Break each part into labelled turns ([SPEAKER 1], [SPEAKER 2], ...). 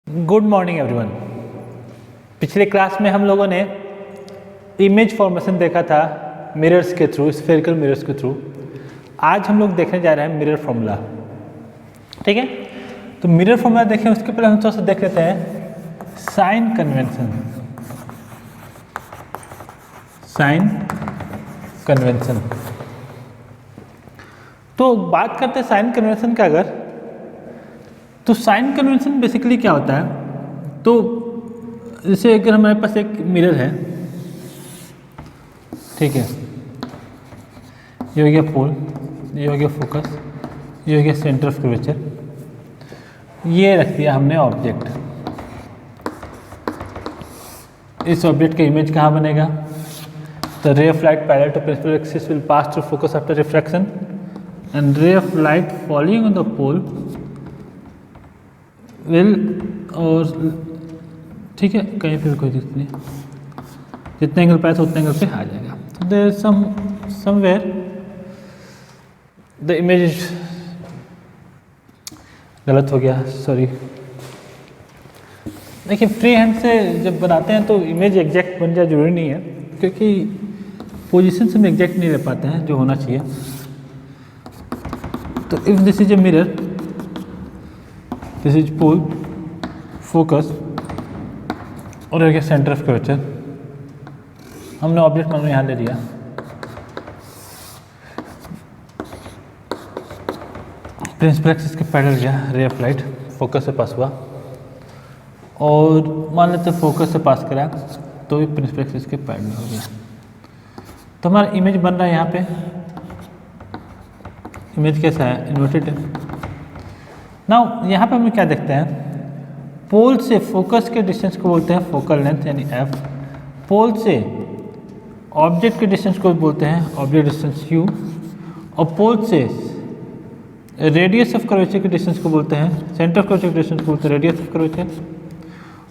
[SPEAKER 1] Good morning everyone. पिछले class में हम लोगों ने इमेज फॉर्मेशन देखा था मिरर्स के थ्रू, स्फेरिकल मिरर्स के थ्रू। आज हम लोग देखने जा रहे हैं मिरर फॉर्मूला। ठीक है, तो मिरर फॉर्मूला देखें उसके पहले हम थोड़ा सा देख लेते हैं साइन कन्वेंशन। साइन कन्वेंशन, तो बात करते हैं साइन कन्वेंशन का। अगर तो साइन कन्वेंशन बेसिकली क्या होता है, तो जैसे अगर हमारे पास एक मिरर है, ठीक है, ये हो गया पोल, ये हो गया फोकस, ये हो गया सेंटर ऑफ कर्वेचर, ये रख दिया हमने ऑब्जेक्ट। इस ऑब्जेक्ट का इमेज कहाँ बनेगा? The ray of light parallel to principal axis will pass through focus after refraction and ray of light following on the pole will, और ठीक है, कहीं पर कोई दिक्कत नहीं, जितने एंगल पाए तो उतने एंगल पे आ जाएगा। तो देयर समवेयर द इमेज, गलत हो गया, सॉरी। देखिए, फ्री हैंड से जब बनाते हैं तो इमेज एग्जैक्ट बन जाए जरूरी नहीं है, क्योंकि पोजीशन से हम एग्जैक्ट नहीं ले पाते हैं जो होना चाहिए। तो if this is a mirror, this is pole, focus और एक सेंटर ऑफ कर्वेचर, हमने ऑब्जेक्ट मान लो यहाँ ले लिया। प्रिंसिपल एक्सिस के पैरेलल गया, रे ऑफ लाइट फोकस से पास हुआ, और मान लेते फोकस से पास करा तो ये प्रिंसिपल एक्सिस के पैरेलल हो गया। तो हमारा इमेज बन रहा है यहाँ पे। इमेज कैसा है? इन्वर्टेड है। नाउ यहाँ पे हम क्या देखते हैं, पोल से फोकस के डिस्टेंस को बोलते हैं फोकल लेंथ यानी एफ, पोल से ऑब्जेक्ट के डिस्टेंस को बोलते हैं ऑब्जेक्ट डिस्टेंस यू, और पोल से रेडियस ऑफ कर्वेचर के डिस्टेंस को बोलते हैं, सेंटर ऑफ कर्वेचर के डिस्टेंस को बोलते हैं रेडियस ऑफ कर्वेचर,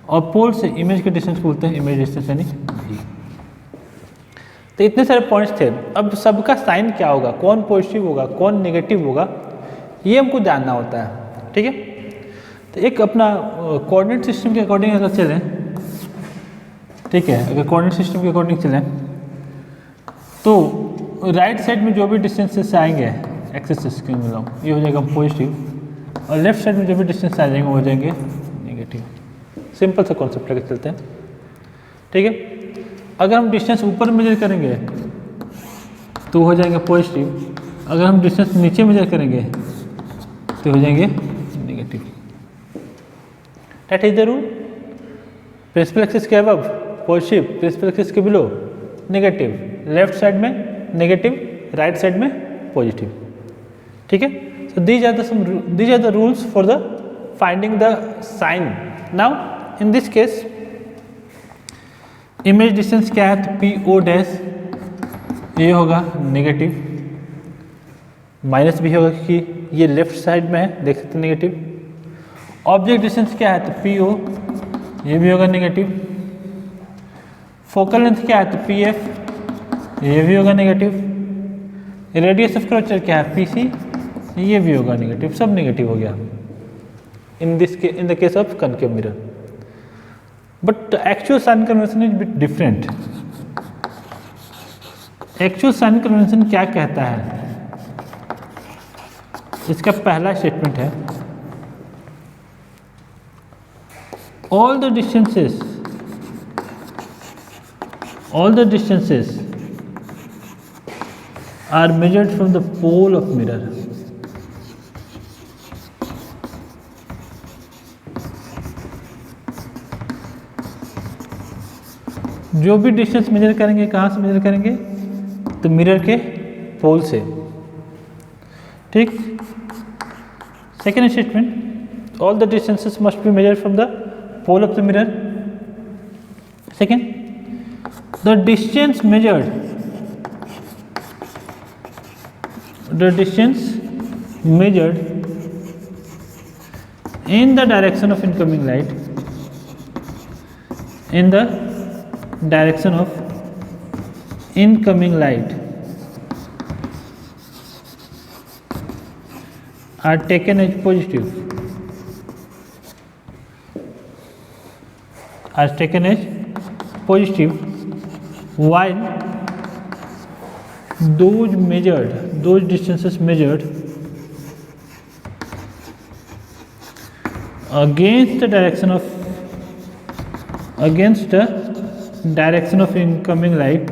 [SPEAKER 1] और पोल से इमेज के डिस्टेंस को बोलते हैं इमेज डिस्टेंस यानी वी। तो इतने सारे पॉइंट्स थे। अब सबका साइन क्या होगा, कौन पॉजिटिव होगा कौन नेगेटिव होगा, ये हमको जानना होता है। ठीक है, तो एक अपना कोऑर्डिनेट सिस्टम के अकॉर्डिंग अगर चलें, ठीक है, अगर कोऑर्डिनेट सिस्टम के अकॉर्डिंग चलें तो राइट साइड में जो भी डिस्टेंसेस आएंगे एक्सिस के मिलाऊँ, ये हो जाएगा पॉजिटिव, और लेफ्ट साइड में जो भी डिस्टेंस आ जाएंगे वो हो जाएंगे नेगेटिव। सिंपल सा कॉन्सेप्ट लेकर चलते हैं। ठीक है, अगर हम डिस्टेंस ऊपर मेजर करेंगे तो हो जाएंगे पॉजिटिव, अगर हम डिस्टेंस नीचे मेजर करेंगे तो हो जाएंगे negative. That is the rule. Principal axis के अबव पॉजिटिव, प्रिंसिपल एक्सिस के बिलो नेगेटिव, लेफ्ट साइड में नेगेटिव, राइट साइड में पॉजिटिव। ठीक है, so these are the rules for the finding the sign. Now in this case image distance क्या है, तो P O dash, ये होगा नेगेटिव, माइनस भी होगा क्योंकि ये लेफ्ट साइड में है, देख सकते हैं नेगेटिव। ऑब्जेक्ट डिस्टेंस क्या है, तो पी ओ, ये भी होगा नेगेटिव। फोकल लेंथ क्या है, तो पी एफ, ये भी होगा नेगेटिव। रेडियस ऑफ कर्वेचर क्या है, पी सी, ये भी होगा नेगेटिव, सब नेगेटिव हो गया in the case of concave mirror. But actual sign convention is bit different. Actual sign convention क्या कहता है, इसका पहला स्टेटमेंट है, all the distances are measured from the pole of mirror। जो भी डिस्टेंस मेजर करेंगे कहाँ से मेजर करेंगे, तो मिरर के पोल से। ठीक, second statement, all the distances must be measured from the pole of the mirror. Second, the distance measured in the direction of incoming light, in the direction of incoming light are taken as positive are taken as positive, while those distances measured against the direction of incoming light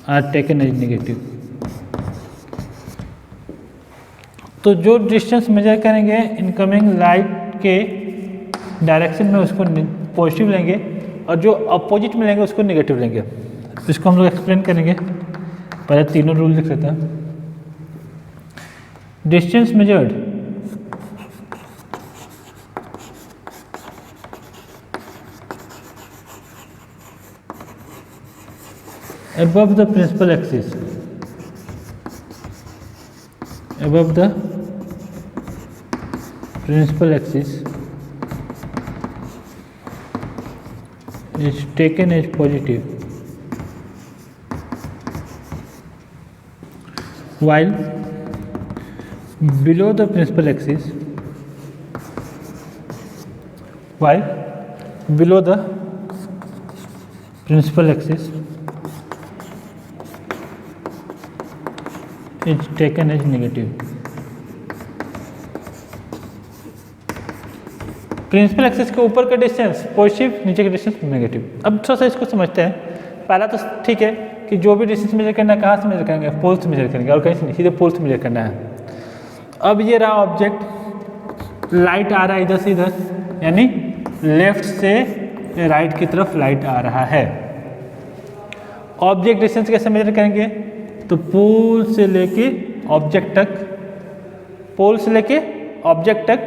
[SPEAKER 1] are taken as negative। तो जो distance measure करेंगे incoming light के direction में उसको positive लेंगे, और जो opposite में लेंगे उसको नेगेटिव लेंगे। इसको हम लोग एक्सप्लेन करेंगे। पहले तीनों रूल लिख लेते हैं। Distance measured above the principal axis is taken as positive, while below the principal axis is taken as negative। Principal axis के ऊपर का डिस्टेंस पॉजिटिव, नीचे का डिस्टेंस नेगेटिव। अब थोड़ा सा इसको समझते हैं। पहला तो ठीक है कि जो भी डिस्टेंस मेजर करना है कहाँ से मेजर करेंगे, पोल से मेजर करेंगे, और कहीं से नहीं, सीधे पोल से मेजर करना है। अब ये रहा ऑब्जेक्ट, लाइट आ रहा है इधर से इधर, यानी लेफ्ट से राइट की तरफ लाइट आ रहा है। ऑब्जेक्ट डिस्टेंस कैसे मेजर करेंगे, तो पोल से लेके ऑब्जेक्ट तक।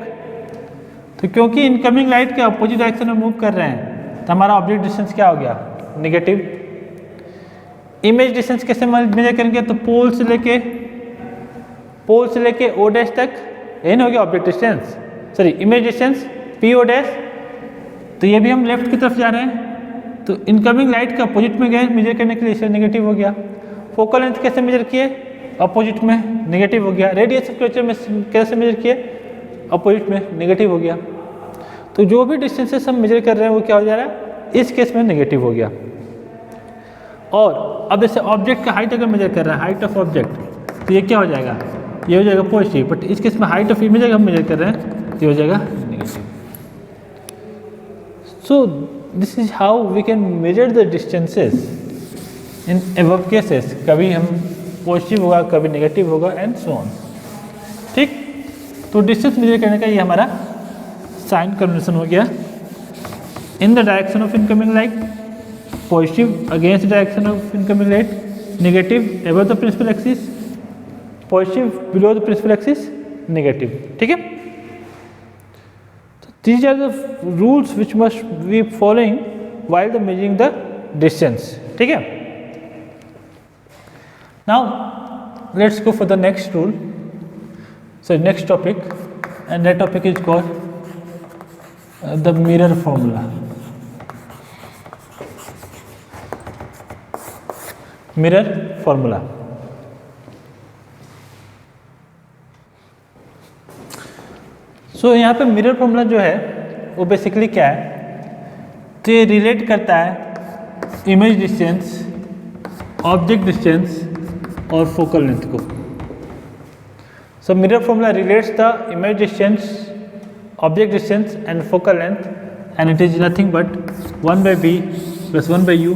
[SPEAKER 1] तो क्योंकि इनकमिंग लाइट के अपोजिट डायरेक्शन में मूव कर रहे हैं, तो हमारा ऑब्जेक्ट डिस्टेंस क्या हो गया, नेगेटिव। इमेज डिस्टेंस कैसे मेजर करेंगे, तो पोल से लेके ओ डैश तक, यही नहीं हो गया object distance, sorry image distance P O dash. तो ये भी हम लेफ्ट की तरफ जा रहे हैं, तो इनकमिंग लाइट के अपोजिट में गए मेजर करने के लिए, इसे नेगेटिव हो गया। फोकल लेंथ कैसे मेजर किए, अपोजिट में, नेगेटिव हो गया। रेडियस ऑफ कर्वेचर में कैसे मेजर किए, अपोजिट में, नेगेटिव हो गया। तो जो भी डिस्टेंसेस हम मेजर कर रहे हैं वो क्या हो जा रहा है, इस केस में नेगेटिव हो गया। और अब जैसे ऑब्जेक्ट का हाइट अगर मेजर कर रहा है, हाइट ऑफ ऑब्जेक्ट, तो ये क्या हो जाएगा, ये हो जाएगा पॉजिटिव। बट इस केस में हाइट ऑफ इमेज अगर हम मेजर कर रहे हैं तो ये हो जाएगा negative. So this is how we can measure the distances in above cases. कभी हम पॉजिटिव होगा, कभी नेगेटिव होगा, एंड सो ऑन। ठीक, तो डिस्टेंस मेजर करने का ये हमारा साइन कन्वेंशन हो गया। In the direction of incoming light, positive against direction of incoming light, negative above the principal axis, positive below the principal axis, negative. ठीक है, These are the rules which must be following while the measuring the distance. ठीक है, now let's go for the next rule. So next topic, and that topic is called the mirror formula. Mirror formula. सो यहाँ पे mirror formula जो है वो basically क्या है, तो ये रिलेट करता है इमेज डिस्टेंस, ऑब्जेक्ट डिस्टेंस और फोकल लेंथ को। So mirror formula relates the image distance, object distance and focal length, and it is nothing but 1/b + 1/u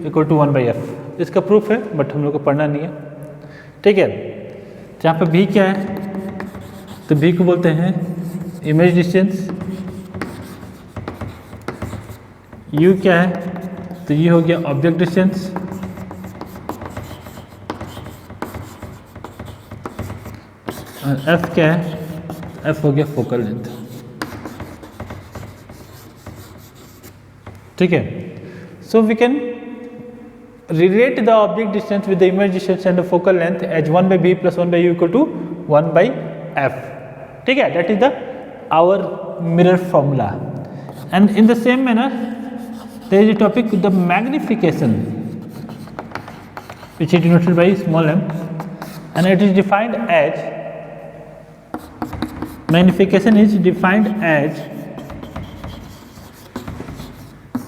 [SPEAKER 1] = 1/f। इसका प्रूफ है बट हम लोग को पढ़ना नहीं है। ठीक है, यहाँ पे भी क्या है, तो भी को बोलते हैं इमेज डिस्टेंस, u क्या है, तो ये हो गया ऑब्जेक्ट डिस्टेंस, और f क्या है, f हो गया फोकल लेंथ। ठीक है, so we can relate the object distance with the image distance and the focal length as 1/b + 1/u = 1/f. ठीक है, that is the our mirror formula. And in the same manner there is a topic, the magnification, which is denoted by small m, and it is defined as magnification is defined as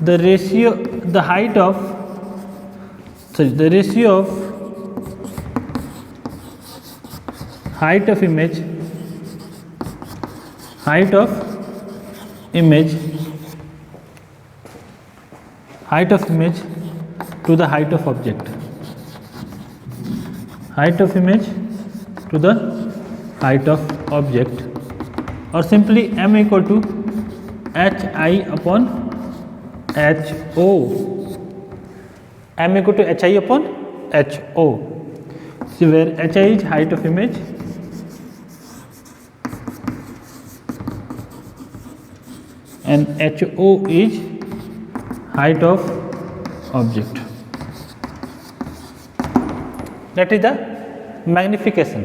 [SPEAKER 1] the ratio of height of image to the height of object, or simply m equal to hi upon ho, m equal to hi upon ho. So where hi is height of image and ho is height of object. That is the magnification,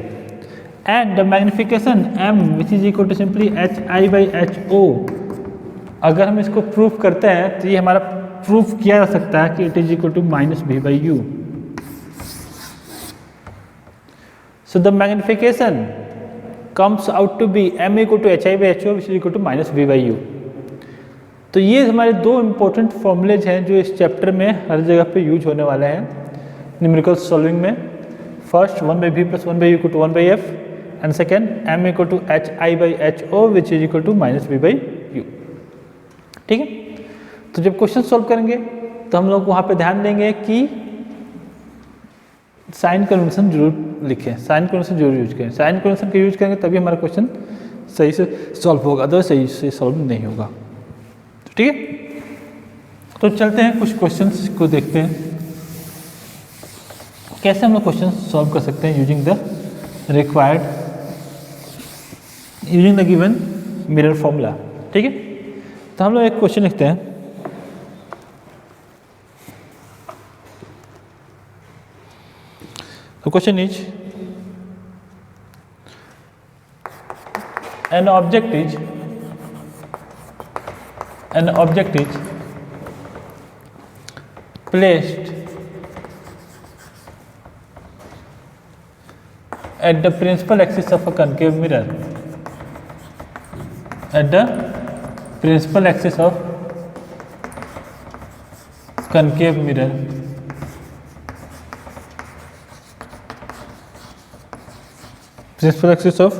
[SPEAKER 1] and the magnification m which is equal to simply hi by ho. अगर हम इसको proof करते हैं तो ये हमारा proof किया जा सकता है कि it is equal to minus v by u. So the magnification comes out to be m equal to hi by ho which is equal to minus v by u. तो ये हमारे दो इम्पोर्टेंट फॉर्मूलेज हैं जो इस chapter में हर जगह पे यूज होने वाले हैं न्यूमेरिकल सॉल्विंग में. First 1 by v plus 1 by u equal to 1 by f, and second m equal to hi by ho which is equal to minus v by u. ठीक है, तो जब क्वेश्चन सॉल्व करेंगे तो हम लोग वहाँ पे ध्यान देंगे कि साइन कन्वेंशन जरूर लिखें, साइन कन्वेंशन जरूर यूज करें. साइन कन्वेंशन का यूज करेंगे तभी हमारा क्वेश्चन सही से सॉल्व होगा, अदरवाइज सही से सॉल्व नहीं होगा. ठीक है, तो चलते हैं कुछ क्वेश्चंस को देखते हैं कैसे हम लोग क्वेश्चन सॉल्व कर सकते हैं using the given mirror formula. ठीक है, तो हम लोग एक क्वेश्चन लिखते हैं. तो question is an object is placed at the principal axis of a concave mirror, at the principal axis of concave mirror, principal axis of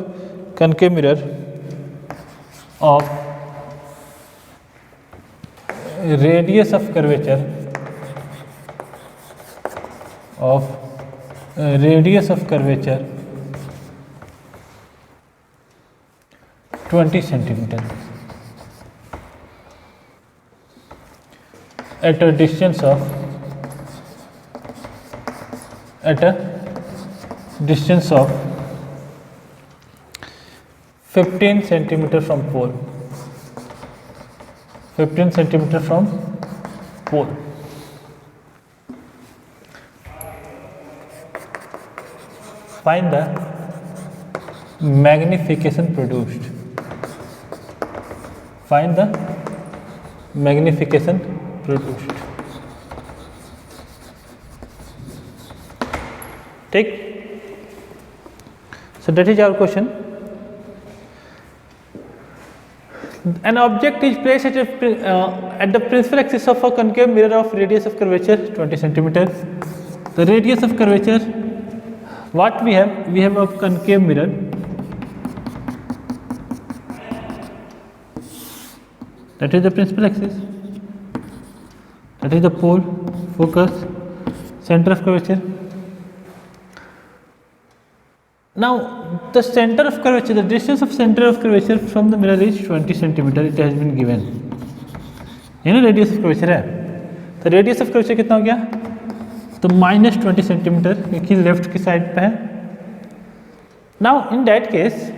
[SPEAKER 1] concave mirror of radius of curvature 20 centimeter at a distance of 15 centimeter from pole. 15 centimeter from pole. Find the magnification produced. Find the magnification produced. Take. So that is our question. An object is placed at the principal axis of a concave mirror of radius of curvature 20 centimeter. The radius of curvature, what we have a concave mirror. That is the principal axis. That is the pole, focus, center of curvature. Now the center of curvature, the distance of center of curvature from the mirror is 20 centimeter. It has been given. ये ना radius of curvature है, तो radius of curvature कितना हो गया, तो minus 20 centimetre, क्योंकि left की साइड पे है. Now in that case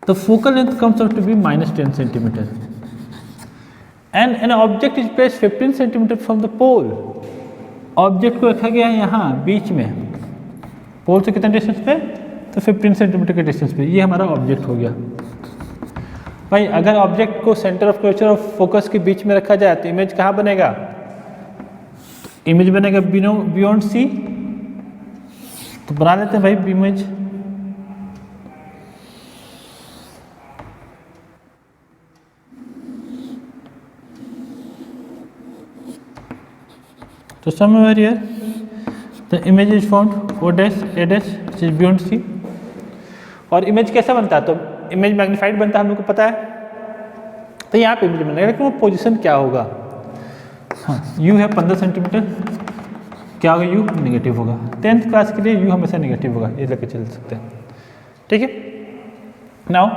[SPEAKER 1] the focal length comes out to be minus 10 centimetre and an object is placed 15 centimetre from the pole. Object को रखा गया है यहाँ बीच में, पोल से कितना डिस्टेंस पे, तो 15 सेंटीमीटर के डिस्टेंस पे. ये हमारा ऑब्जेक्ट हो गया. भाई अगर ऑब्जेक्ट को सेंटर ऑफ कर्वेचर और फोकस के बीच में रखा जाए तो इमेज कहाँ बनेगा, इमेज बनेगा बियॉन्ड सी. तो बना लेते हैं भाई image. somewhere here the image is found O dash A dash which is beyond C. और इमेज कैसा बनता है, तो इमेज मैग्नीफाइड बनता है, हम लोग को पता है। तो यहाँ पे इमेज बनेगा, लेकिन वो पोजीशन क्या होगा, हाँ U है 15 सेंटीमीटर, क्या होगा U नेगेटिव होगा। 10th क्लास के लिए U हमेशा नेगेटिव होगा, ये लेकर चल सकते हैं, ठीक है। Now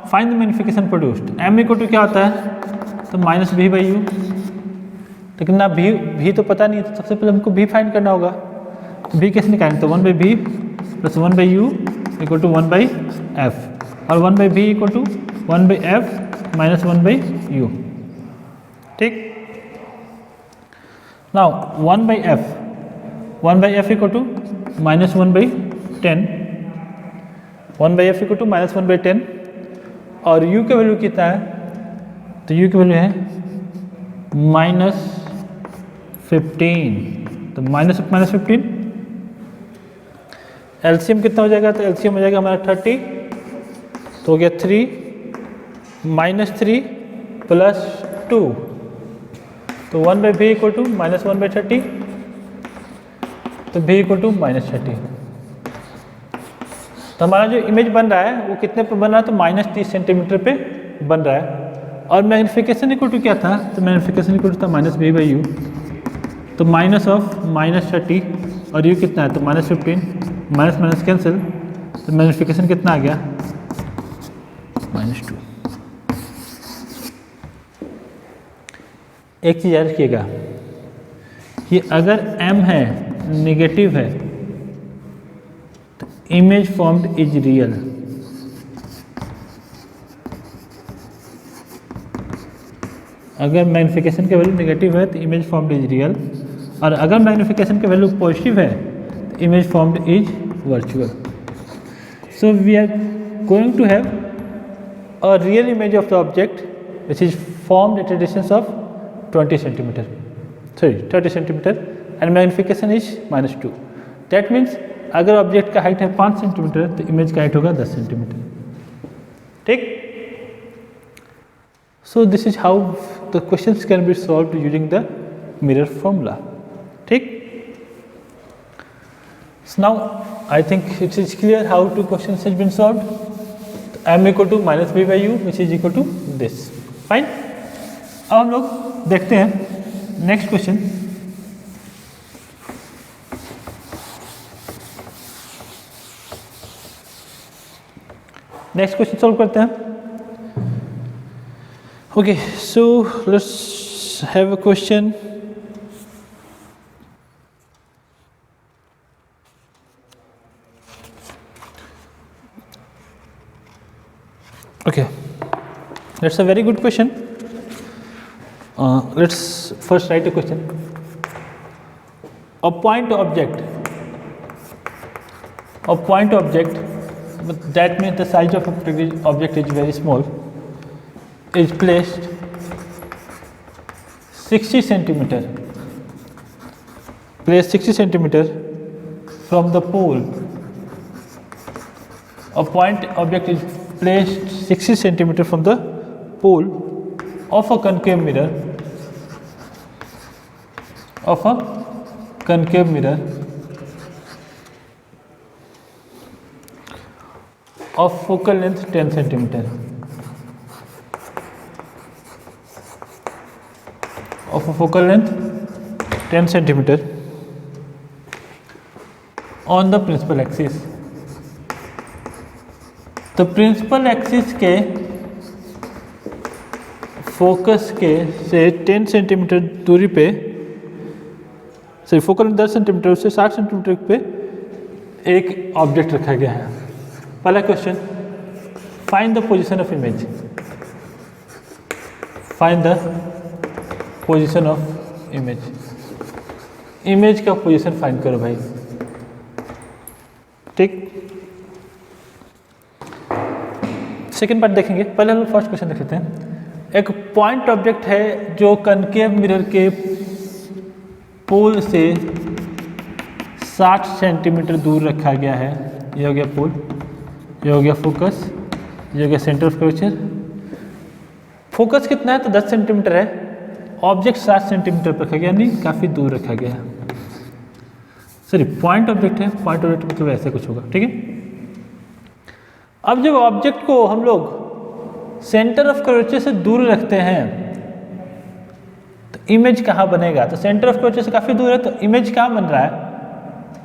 [SPEAKER 1] find the magnification produced. M equal to क्या होता है, तो माइनस V बाई U, लेकिन ना V तो पता नहीं है, तो सबसे पहले हमको V फाइंड करना होगा। तो V कैसे निकालेंगे, तो 1 by V plus 1 by U equal to 1 by F, और 1 by V equal to 1 by F minus 1 by U, ठीक। Now 1 by F equal to minus 1 by 10, 1 by F equal to minus 1 by 10, और U का value कितना है, तो U की value है minus 15, तो माइनस 15, एलसीएम कितना हो जाएगा, तो एलसीएम हो जाएगा हमारा 30, तो हो गया 3 माइनस 3 प्लस 2, तो 1 by V equal to minus 1 by 30, तो V इक्वल टू माइनस 30। तो हमारा जो इमेज बन रहा है वो कितने पे बन रहा है, तो माइनस 30 सेंटीमीटर पे बन रहा है। और मैग्नीफिकेशन इक्वल टू क्या था, तो मैग्नीफिकेशन इक्वल टू था माइनस V बाई U, तो माइनस ऑफ माइनस 30, और U कितना है, तो माइनस 15, माइनस माइनस कैंसिल, तो मैग्नीफिकेशन कितना आ गया, माइनस 2। एक चीज़ याद रखिएगा कि अगर M है नेगेटिव है तो इमेज फॉर्म्ड इज रियल। अगर मैग्नीफिकेशन का वैल्यू नेगेटिव है तो इमेज फॉर्म्ड इज रियल, और अगर मैग्नीफिकेशन का वैल्यू पॉजिटिव है तो image formed is virtual. So we are going to have a real image of the object which is formed at a distance of 30 centimetre and magnification is -2। That means अगर object का height है 5 centimetre तो image का height होगा 10 centimetre, ठीक। सो this is how the questions can be solved using the mirror formula, ठीक। So now I think it is clear how two questions has been solved. M equal to minus V by U which is equal to this. Fine. अब हम लोग देखते हैं next question. Next question solve करते हैं। Okay, so let's have a question. Okay, that's a very good question. Let's first write a question. A point object, that means the size of object is very small, is placed 60 centimeter, from the pole. A point object is placed 60 centimeter from the pole of a concave mirror, of focal length 10 centimeter, on the principal axis. तो principal axis के focus के से 10 centimetre दूरी पे, sorry focal 10 centimetre से 60 centimetre पे एक object रखा गया है। पहला question, find the position of image. Find the position of image का पोजीशन फाइंड करो भाई, ठीक। सेकेंड पार्ट देखेंगे, पहले हम फर्स्ट क्वेश्चन देख लेते हैं। एक पॉइंट ऑब्जेक्ट है जो कनकेव मिरर के पोल से 60 सेंटीमीटर दूर रखा गया है। ये हो गया पोल, ये हो गया फोकस, ये हो गया सेंटर ऑफ कर्वेचर। फोकस कितना है, तो 10 सेंटीमीटर है। ऑब्जेक्ट 60 सेंटीमीटर पर रखा गया, यानी काफ़ी दूर रखा गया है। सॉरी पॉइंट ऑब्जेक्ट है, पॉइंट ऑब्जेक्ट मतलब ऐसे कुछ होगा, ठीक है। अब जब ऑब्जेक्ट को हम लोग सेंटर ऑफ कर्वेचर से दूर रखते हैं तो इमेज कहाँ बनेगा? तो सेंटर ऑफ कर्वेचर से काफ़ी दूर है तो इमेज कहाँ बन रहा है?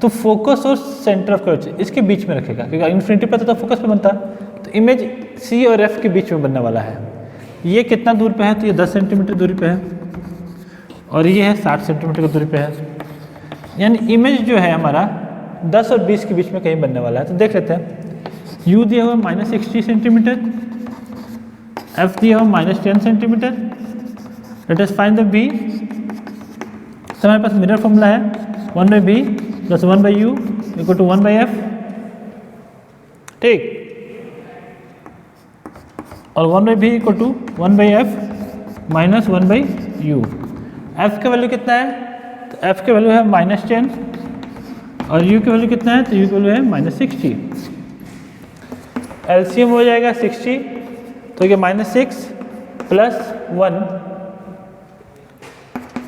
[SPEAKER 1] तो फोकस और सेंटर ऑफ कर्वेचर इसके बीच में रखेगा, क्योंकि इन्फिनिटी पर तो फोकस पे बनता है, तो इमेज सी और एफ के बीच में बनने वाला है। ये कितना दूर पे है? तो ये 10 सेंटीमीटर दूरी पे है और ये है 60 सेंटीमीटर की दूरी पे है, यानी इमेज जो है हमारा 10 और 20 के बीच में कहीं बनने वाला है। तो देख लेते हैं, U दिया हुआ -60 सेंटीमीटर, F दिया हुआ -10 centimetre, let us find the B। तो हमारे पास मिरर फॉर्मूला है 1/b + 1/u = 1/f, ठीक, और 1/b = 1/f - 1/u। F का वैल्यू कितना है? तो F का वैल्यू है -10 और U की वैल्यू कितना है? तो U की वैल्यू है -60। एलसीएम हो जाएगा 60, तो ये -6 + 1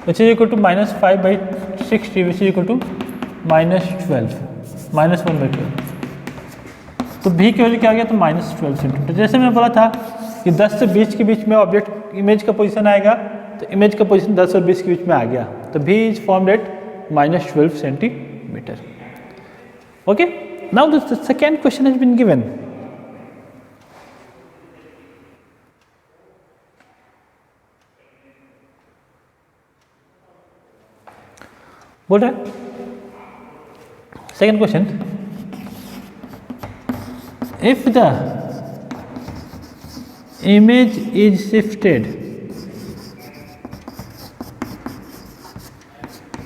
[SPEAKER 1] which is equal to -5/60 which is equal to -12 -1/12। तो B की वैल्यू क्या आ गया? तो -12 सेंटीमीटर। जैसे मैंने बोला था कि 10 से 20 के बीच में ऑब्जेक्ट इमेज का पोजीशन आएगा, तो इमेज का पोजीशन 10 और 20 के बीच में आ गया, तो B is formed at -12 centimetre. Okay, now the second question has been given. बोल रहा है second question, if the image is shifted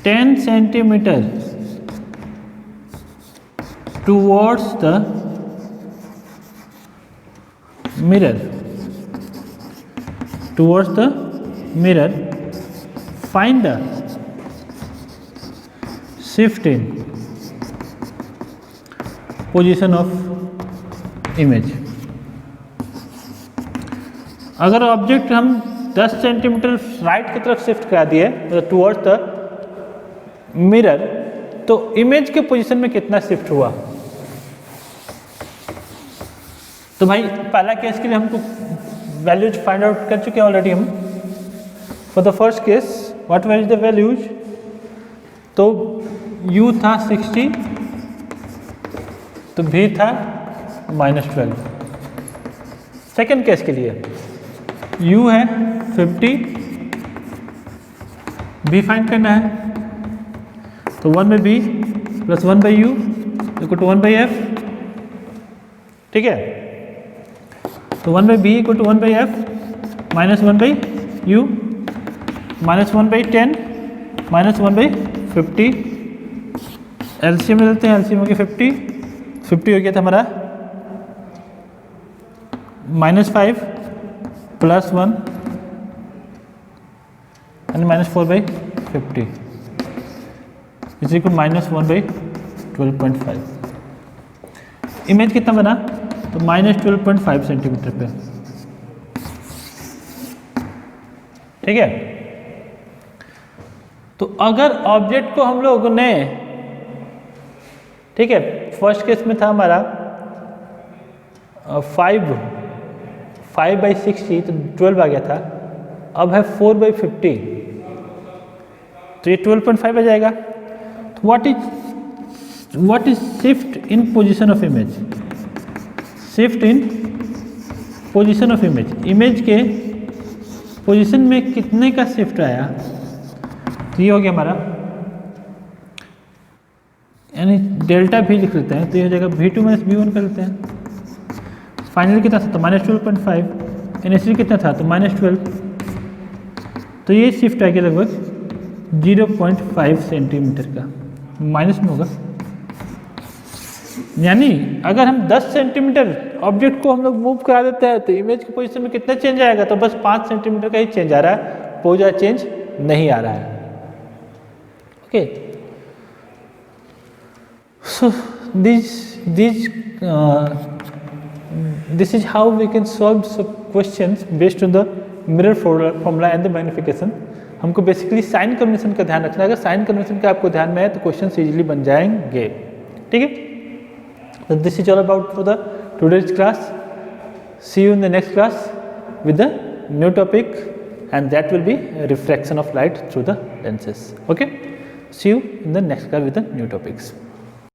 [SPEAKER 1] 10 centimetre towards the mirror, find the shift in position of image। अगर object हम 10 centimetre right की तरफ shift करा दिए towards the mirror, तो इमेज के पोजीशन में कितना शिफ्ट हुआ? तो भाई पहला केस के लिए हमको वैल्यूज फाइंड आउट कर चुके हैं ऑलरेडी हम। For the first case what were is the values? तो U था 60, तो B था -12। सेकेंड केस के लिए U है 50, B फाइंड करना है, तो 1/b + 1/u = 1/f, ठीक है। तो 1/b = 1/f - 1/u -1/10 - 1/50। एलसीएम में लेते हैं, एलसीएम हो गया 50 हो गया था हमारा -5 + 1 यानी -4/50 इज इक्वल -1/12.5। इमेज कितना बना? तो -12.5 सेंटीमीटर पे, ठीक है। तो अगर ऑब्जेक्ट को हम लोग ने, ठीक है, फर्स्ट केस में था हमारा 5/60 तो 12 आ गया था, अब है 4/50 तो ये 12.5 आ जाएगा। तो what is shift in position of image? Shift in position of image, image के पोजीशन में कितने का शिफ्ट आया? तो ये हो गया हमारा, यानी डेल्टा भी लिख लेते हैं, तो ये हो जाएगा V2 - V1 कर लेते हैं। फाइनल कितना था? तो -12.5। इनिशियल कितना था? तो -12, तो ये शिफ्ट आ गया लगभग 0.5 सेंटीमीटर का, माइनस में होगा। यानी अगर हम 10 सेंटीमीटर ऑब्जेक्ट को हम लोग मूव करा देते हैं तो इमेज की पोजीशन में कितना चेंज आएगा? तो बस 5 सेंटीमीटर का ही चेंज आ रहा है, बहुत ज़्यादा चेंज नहीं आ रहा है। Okay, so this is how we can solve some questions based on the mirror formula and the magnification। हमको बेसिकली साइन कन्वेंशन का ध्यान रखना है। अगर साइन कन्वेंशन का आपको ध्यान में है तो क्वेश्चन इजीली बन जाएंगे। ठीक है, this is all about for the today's class. See you in the next class with the new topic, and that will be refraction of light through the lenses. Okay, see you in the next class with the new topics.